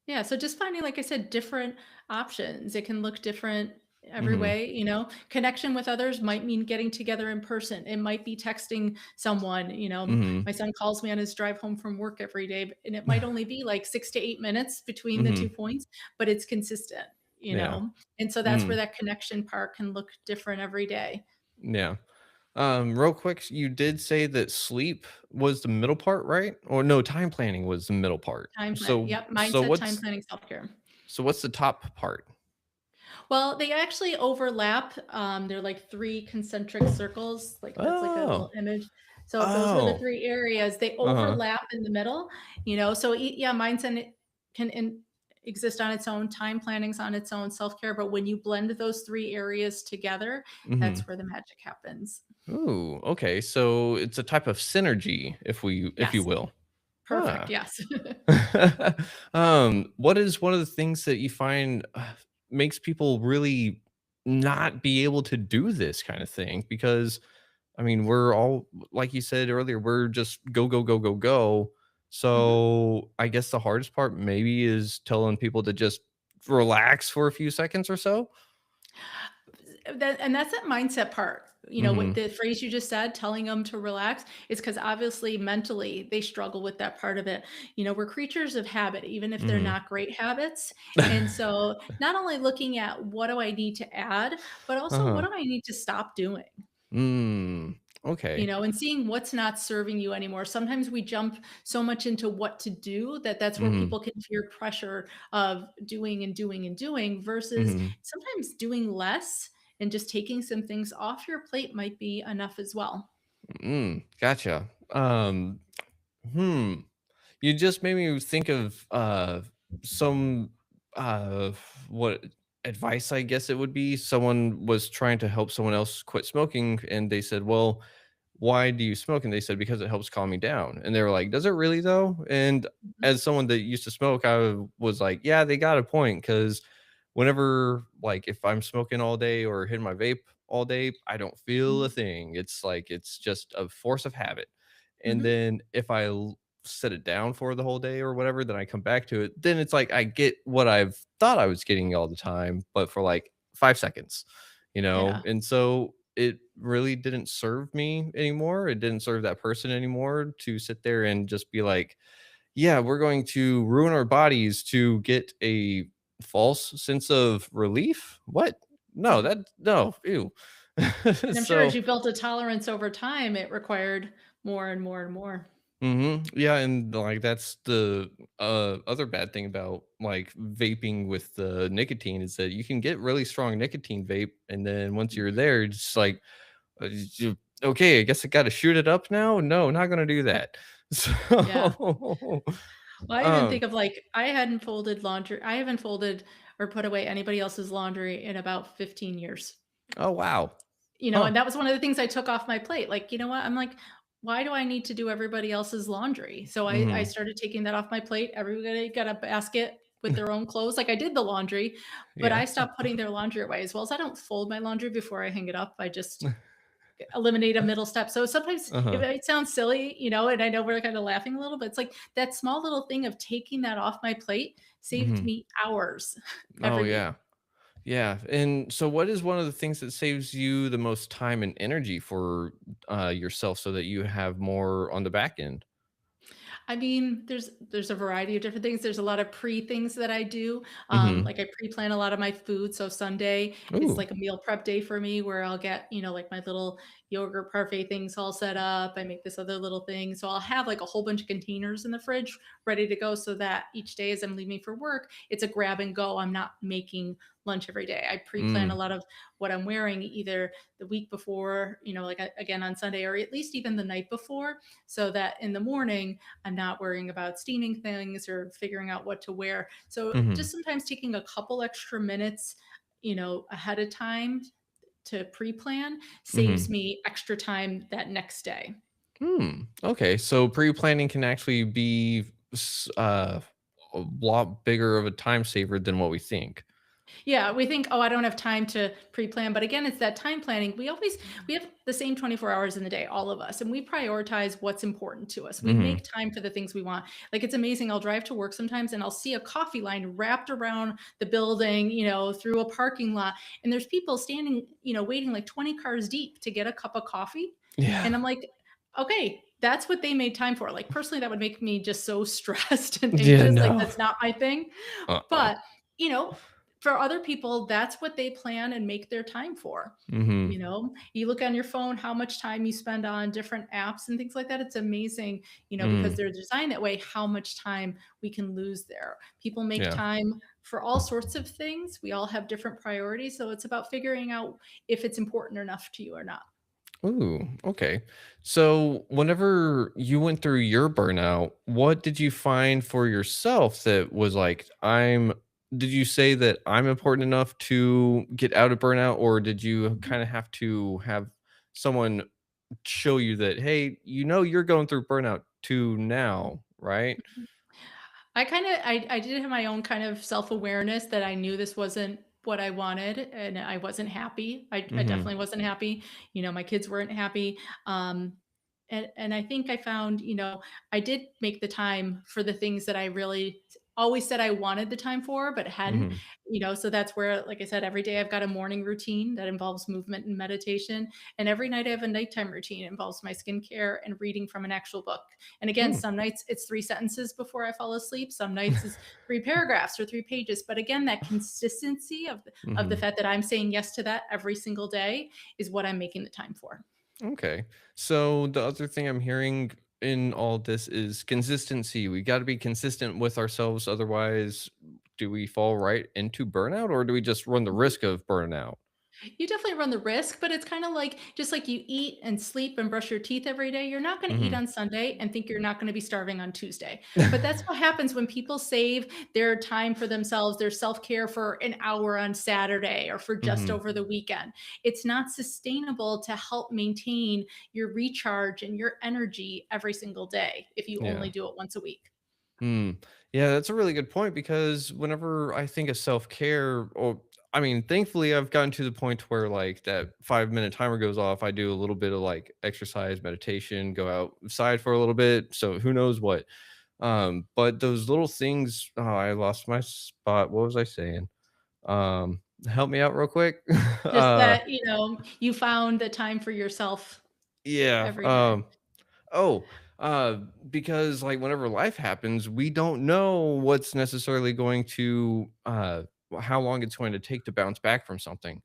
Yeah, so just finding, like I said, different options. It can look different every mhm, way, you know. Connection with others might mean getting together in person. It might be texting someone, you know. mhm, My son calls me on his drive home from work every day, and it might only be like 6 to 8 minutes between the 2 mhm, points, but it's consistent, you yeah, know. And so that's where mm, that connection part can look different every day. yeah. Real quick, you did say that sleep was the middle part, right? Or no, time planning was the middle part. Time plan. So, Yep, so mindset, time what's planning, self-care. so what's the top part? Well, they actually overlap. They're like three concentric circles. Like that's like a little Oh, image. So if those were the oh, three areas, they uh-huh, overlap in the middle. You know, so yeah, mindset can exist on its own. Time planning's on its own. Self care, but when you blend those three areas together, mhm. that's where the magic happens. Ooh, okay. So it's a type of synergy, if you Yes, will. perfect. Ah. Yes. What is one of the things that you find makes people really not be able to do this kind of thing? Because I mean, we're all like you said earlier, we're just go, go, go, go, go. Mhm. So I guess the hardest part maybe is telling people to just relax for a few seconds or so. And that's that mindset part. You know, what Hmm. the phrase you just said, telling them to relax, is because obviously mentally they struggle with that part of it. You know, we're creatures of habit, even if they're Hmm. not great habits. And so not only looking at what do I need to add, but also what Uh-huh. do I need to stop doing? Mm. You Okay. know, and seeing what's not serving you anymore. Sometimes we jump so much into what to do that that's where Hmm. people can fear pressure of doing and doing and doing versus Hmm. sometimes doing less and just taking some things off your plate might be enough as well. Gotcha. Hmm. You just made me think of some uh what advice I guess it would be. Someone was trying to help someone else quit smoking and they said, "Well, why do you smoke?" And they said, "Because it helps calm me down." And they were like, "Does it really though?" And Mhm, as someone that used to smoke, I was like, "Yeah, they got a point cuz whenever like if I'm smoking all day or hitting my vape all day, I don't feel a mhm, thing. It's like it's just a force of habit." And mhm. then if I set it down for the whole day or whatever, then I come back to it, then it's like I get what I've thought I was getting all the time, but for like 5 seconds, you know? Yeah. And so it really didn't serve me anymore. It didn't serve that person anymore to sit there and just be like, "Yeah, we're going to ruin our bodies to get a false sense of relief?" What? No, Mhm. that no, ew. And I'm sure as So you built a tolerance over time, it required more and more and more. mhm. Yeah, and, like, that's the, other bad thing about, like, vaping with the nicotine is that you can get really strong nicotine vape, and then once you're Mhm. there, it's like, you "Okay, I guess I gotta shoot it up now? No, not gonna do that." Yeah. So, Well, I even um think of like I hadn't folded laundry. I haven't folded or put away anybody else's laundry in about 15 years. oh, wow. You know, Huh. and that was one of the things I took off my plate. Like, you know what? I'm like, why do I need to do everybody else's laundry? So I Mhm. started taking that off my plate. Everybody got a basket with their own clothes. Like I did the laundry, but Yeah. I stopped putting their laundry away as well as I don't fold my laundry before I hang it up. I just eliminate a middle step. So sometimes if Uh-huh. it sounds silly, and I know we're kind of laughing a little, but it's like that small little thing of taking that off my plate saved Mhm. me hours Oh, every week. yeah. Yeah, and so what is one of the things that saves you the most time and energy for, yourself so that you have more on the back end? I mean, there's a variety of different things. There's a lot of pre-things that I do. Mhm. Like I pre-plan a lot of my food. So Sunday is Ooh. like a meal prep day for me where I'll get, like my little yogurt parfait things all set up. I make this other little thing. So I'll have like a whole bunch of containers in the fridge ready to go so that each day as I'm leaving for work, it's a grab and go. I'm not making lunch every day. I pre-plan a Mm. lot of what I'm wearing either the week before, like again on Sunday or at least even the night before so that in the morning I'm not worrying about steaming things or figuring out what to wear. So just Mhm. sometimes taking a couple extra minutes, ahead of time to pre-plan saves Mhm. me extra time that next day. Hmm, okay, so pre-planning can actually be a lot bigger of a time saver than what we think. Yeah, we think, "Oh, I don't have time to pre-plan," but again, it's that time planning. We have the same 24 hours in the day, all of us, and we prioritize what's important to us. We Mhm. make time for the things we want. Like, it's amazing, I'll drive to work sometimes and I'll see a coffee line wrapped around the building, through a parking lot, and there's people standing, waiting like 20 cars deep to get a cup of coffee, Yeah. and I'm like, "Okay, that's what they made time for." Like, personally, that would make me just so stressed and Yeah, anxious, like, no. that's not my thing, Uh-uh. but, you know, for other people, that's what they plan and make their time for. Mhm. You look on your phone, how much time you spend on different apps and things like that. It's amazing, because Mm. they're designed that way, how much time we can lose there. People make Yeah. time for all sorts of things. We all have different priorities. So it's about figuring out if it's important enough to you or not. Ooh, okay. So, whenever you went through your burnout, what did you find for yourself that was like, did you say that I'm important enough to get out of burnout, or did you Mhm. kind of have to have someone show you that, hey, you're going through burnout too now, right? I did have my own kind of self-awareness that I knew this wasn't what I wanted and I wasn't happy. I Mm-hmm. definitely wasn't happy. My kids weren't happy. Um, and I think I found, I did make the time for the things that I really always said I wanted the time for, but hadn't, Mm-hmm. so that's where, like I said, every day I've got a morning routine that involves movement and meditation. And every night I have a nighttime routine. It involves my skincare and reading from an actual book. And again, some nights it's 3 sentences before I fall asleep, some nights is 3 paragraphs or 3 pages, but again, that consistency of the Mm-hmm. fact that I'm saying yes to that every single day is what I'm making the time for. Okay. So the other thing I'm hearing in all this is consistency. We got to be consistent with ourselves. Otherwise, do we fall right into burnout or do we just run the risk of burnout? You definitely run the risk, but it's kind of like just like you eat and sleep and brush your teeth every day. You're not going to eat Hmm. on Sunday and think you're not going to be starving on Tuesday. But that's what happens when people save their time for themselves, their self care for an hour on Saturday or for just Hmm. over the weekend. It's not sustainable to help maintain your recharge and your energy every single day if you only Yeah. do it once a week. Mm. Yeah, that's a really good point because whenever I think of self care, or I mean, thankfully, I've gotten to the point where like that 5 minute timer goes off. I do a little bit of like exercise, meditation, go outside for a little bit. So who knows what. But those little things, oh, I lost my spot. What was I saying? Help me out real quick. Just uh, that, you found the time for yourself yeah. every day. Oh, uh, because like whenever life happens, we don't know what's necessarily going to how long it's going to take to bounce back from something,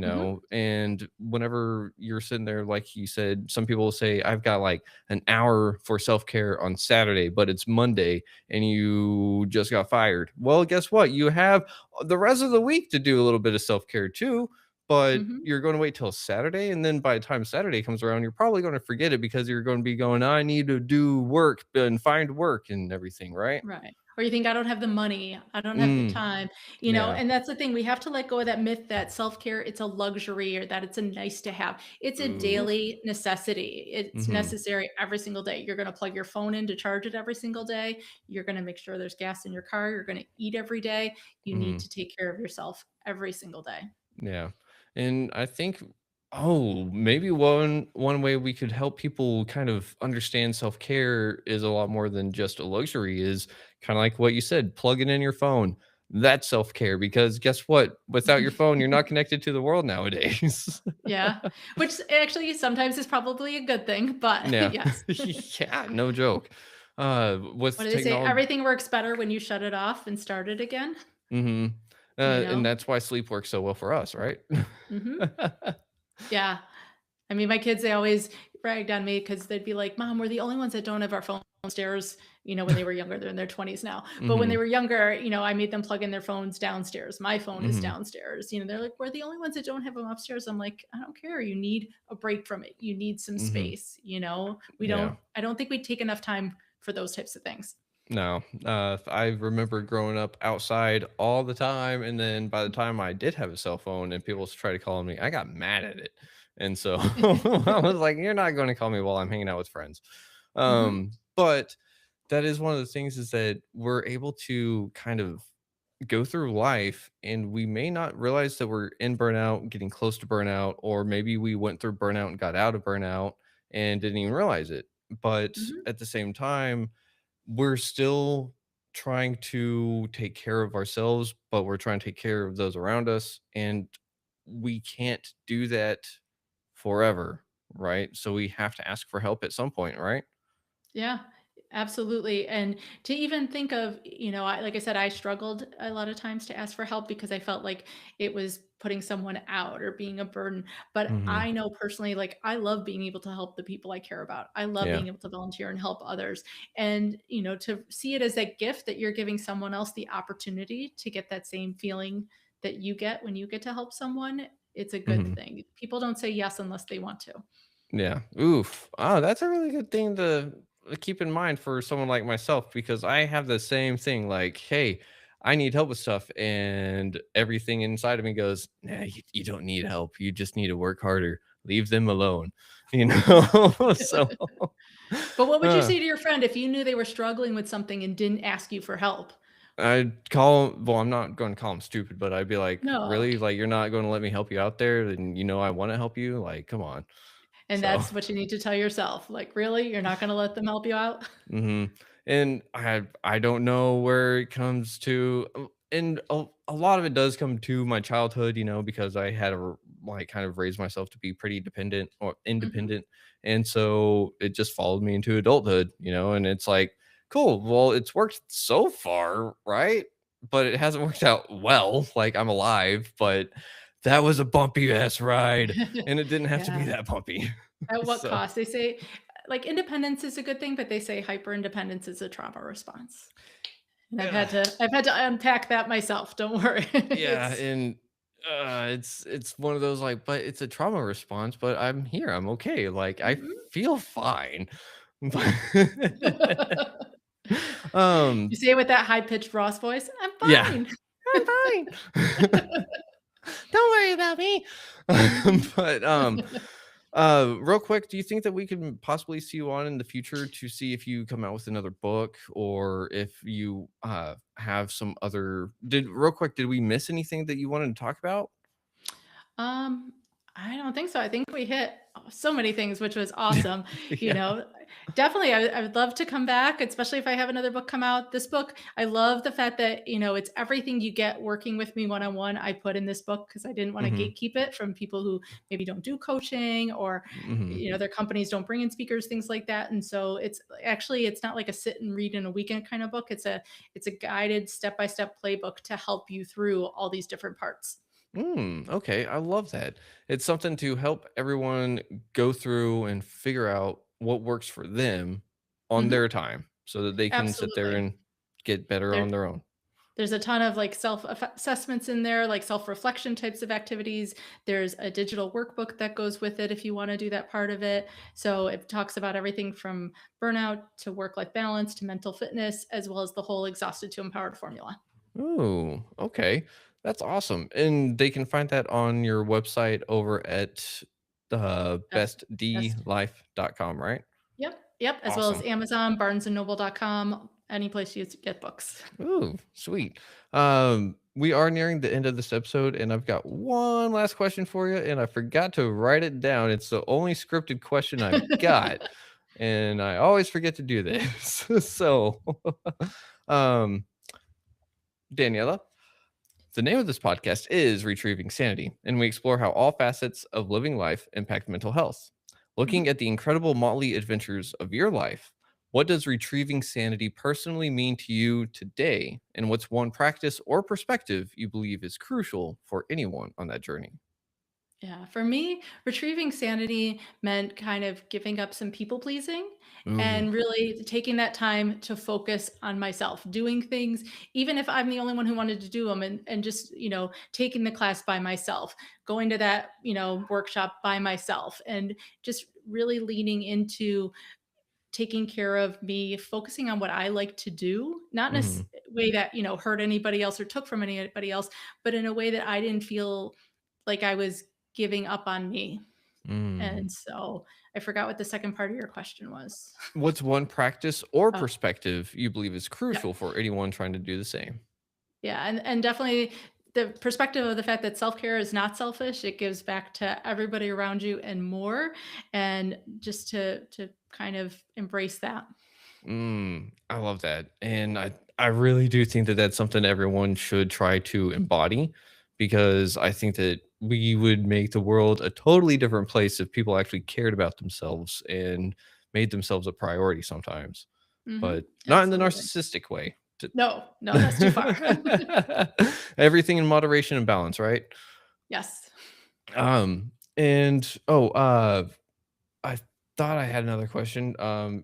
Mhm. and whenever you're sitting there, like you said, some people will say, I've got like an hour for self-care on Saturday, but it's Monday and you just got fired. Well, guess what? You have the rest of the week to do a little bit of self-care too, but Mhm. you're gonna wait till Saturday, and then by the time Saturday comes around, you're probably gonna forget it because you're gonna be going, "I need to do work and find work and everything," right? Right. Or you think, "I don't have the money, I don't have the Mm, time," yeah. and that's the thing, we have to let go of that myth that self-care, it's a luxury or that it's a nice to have. It's a Ooh. daily necessity. It's Mhm, necessary every single day. You're gonna plug your phone in to charge it every single day. You're gonna make sure there's gas in your car. You're gonna eat every day. You need mhm, to take care of yourself every single day. yeah, and I think Oh, maybe one way we could help people kind of understand self-care is a lot more than just a luxury, is kind of like what you said, plugging in your phone. That's self-care because guess what? Without your phone, you're not connected to the world nowadays. Yeah, which actually sometimes is probably a good thing, but Yeah. yes. Yeah, no joke. What With do they say? technology. Everything works better when you shut it off and start it again, Mhm. you And know? that's why sleep works so well for us, right? Mhm. Yeah. I mean, my kids, they always ragged on me because they'd be like, "Mom, we're the only ones that don't have our phone downstairs," when they were younger. They're in their 20s now. But when they Mhm. were younger, I made them plug in their phones downstairs. My phone is Mhm. downstairs. They're like, "We're the only ones that don't have them upstairs." I'm like, "I don't care. You need a break from it. You need some Mhm. space. We Yeah. don't I don't think we take enough time for those types of things." No, I remember growing up outside all the time, and then by the time I did have a cell phone and people try to call me, I got mad at it, and so I was like, "You're not going to call me while I'm hanging out with friends." Mhm. But that is one of the things is that we're able to kind of go through life, and we may not realize that we're in burnout, getting close to burnout, or maybe we went through burnout and got out of burnout and didn't even realize it. But Mhm. at the same time, we're still trying to take care of ourselves, but we're trying to take care of those around us. And we can't do that forever, right? So we have to ask for help at some point, right? Yeah, absolutely. And to even think of, like I said, I struggled a lot of times to ask for help because I felt like it was putting someone out or being a burden. But Hmm. I know personally, like, I love being able to help the people I care about. I love Yeah. being able to volunteer and help others. And, to see it as that gift that you're giving someone else the opportunity to get that same feeling that you get when you get to help someone, it's a good Hmm. thing. People don't say yes unless they want to. Yeah. Oof. Oh, that's a really good thing to keep in mind for someone like myself because I have the same thing. Like, hey, I need help with stuff, and everything inside of me goes, "Nah, you don't need help. You just need to work harder. Leave them alone." You know. So, But what would you uh, say to your friend if you knew they were struggling with something and didn't ask you for help? I'd call. Well, I'm not going to call him stupid, but I'd be like, No. "Really? Like, you're not going to let me help you out there? And I want to help you. Like, come on." And So. that's what you need to tell yourself. Like, really? You're not gonna let them help you out? Mhm. And I don't know where it comes to, and a lot of it does come to my childhood, because I had to like kind of raise myself to be pretty dependent or Mhm. independent, and so it just followed me into adulthood, and it's like, cool, well, it's worked so far, right? But it hasn't worked out well. Like I'm alive, but that was a bumpy ass ride, and it didn't have to be Yeah. that bumpy. At what So cost? They say, like, independence is a good thing, but they say hyper independence is a trauma response. And yeah. I've had to unpack that myself, don't worry. Yeah, It's and, it's one of those, like, but it's a trauma response, but I'm here, I'm okay, like, I Mhm. feel fine. Um, You say it with that high pitched Ross voice, "I'm yeah. fine." I'm fine. Don't worry about me. Mhm. But, real quick, do you think that we can possibly see you on in the future to see if you come out with another book or if you, have some other real quick, did we miss anything that you wanted to talk about? Um, I don't think so. I think we hit so many things, which was awesome. You Yeah. know, Definitely, I would love to come back, especially if I have another book come out. This book, I love the fact that, it's everything you get working with me one on one. I put in this book because I didn't want to Mhm. gatekeep it from people who maybe don't do coaching or, Mhm. their companies don't bring in speakers, things like that. And so it's not like a sit and read in a weekend kind of book. It's a guided step by step playbook to help you through all these different parts. Okay, I love that. It's something to help everyone go through and figure out what works for them on Hmm. their time so that they can sit there Absolutely. and get better There, on their own. There's a ton of like assessments in there, like self-reflection types of activities. There's a digital workbook that goes with it if you want to do that part of it. So it talks about everything from burnout to work-life balance to mental fitness, as well as the whole exhausted to empowered formula. Ooh, okay. That's awesome. And they can find that on your website over at Best, best. bestdlife.com, right? Yep. Yep. As well as Awesome. Amazon, barnesandnoble.com, any place you get books. Ooh, sweet. we are nearing the end of this episode, and I've got one last question for you, and I forgot to write it down. It's the only scripted question I've got, and I always forget to do this. So, um, Daniela, the name of this podcast is Retrieving Sanity, and we explore how all facets of living life impact mental health. Looking Mhm. at the incredible motley adventures of your life, what does retrieving sanity personally mean to you today? And what's one practice or perspective you believe is crucial for anyone on that journey? Yeah, for me, retrieving sanity meant kind of giving up some people pleasing Ooh. and really taking that time to focus on myself, doing things, even if I'm the only one who wanted to do them, and just, taking the class by myself, going to that, workshop by myself, and just really leaning into taking care of me, focusing on what I like to do, not in a Mhm. way that, hurt anybody else or took from anybody else, but in a way that I didn't feel like I was giving up on me. Mm. And so I forgot what the second part of your question was. What's one practice or Oh, perspective you believe is yeah. crucial for anyone trying to do the same? Yeah. And definitely the perspective of the fact that self care is not selfish. It gives back to everybody around you and more. And just to kind of embrace that. I love that, and I really do think that that's something everyone should try to embody, because I think that we would make the world a totally different place if people actually cared about themselves and made themselves a priority sometimes, but not in the Absolutely. narcissistic way. No, no, that's too far. Everything in moderation and balance, right? Yes. And I thought I had another question.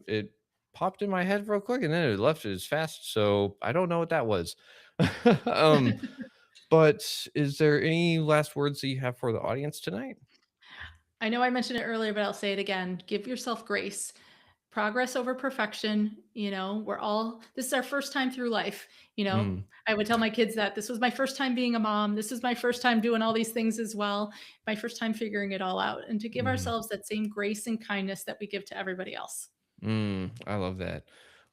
It popped in my head real quick and then it left as fast. So I don't know what that was. um, but is there any last words that you have for the audience tonight? I know I mentioned it earlier, but I'll say it again. Give yourself grace. Progress over perfection. This is our first time through life. Mm, I would tell my kids that this was my first time being a mom. This is my first time doing all these things as well. My first time figuring it all out, and to give mm. ourselves that same grace and kindness that we give to everybody else. I love that.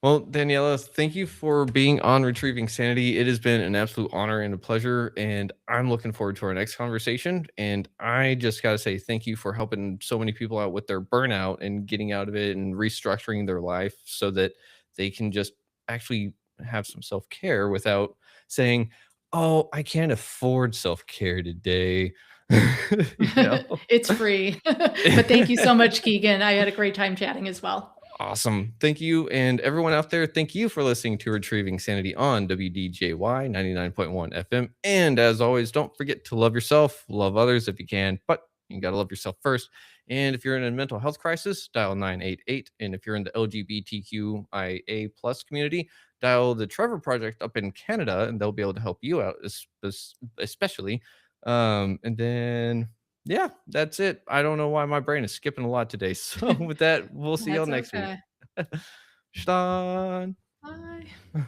Well, Daniela, thank you for being on Retrieving Sanity. It has been an absolute honor and a pleasure, and I'm looking forward to our next conversation. And I just got to say thank you for helping so many people out with their burnout and getting out of it and restructuring their life so that they can just actually have some self care without saying, "Oh, I can't afford self care today." you know? It's free. But thank you so much, Keegan. I had a great time chatting as well. Awesome. Thank you. And everyone out there, thank you for listening to Retrieving Sanity on WDJY 99.1 FM. And as always, don't forget to love yourself, love others if you can, but you got to love yourself first. And if you're in a mental health crisis, dial 988. And if you're in the LGBTQIA plus community, dial the Trevor Project up in Canada, and they'll be able to help you out, especially. And then yeah, that's it. I don't know why my brain is skipping a lot today. So with that, we'll see y'all That's next week. okay. Stan. Bye.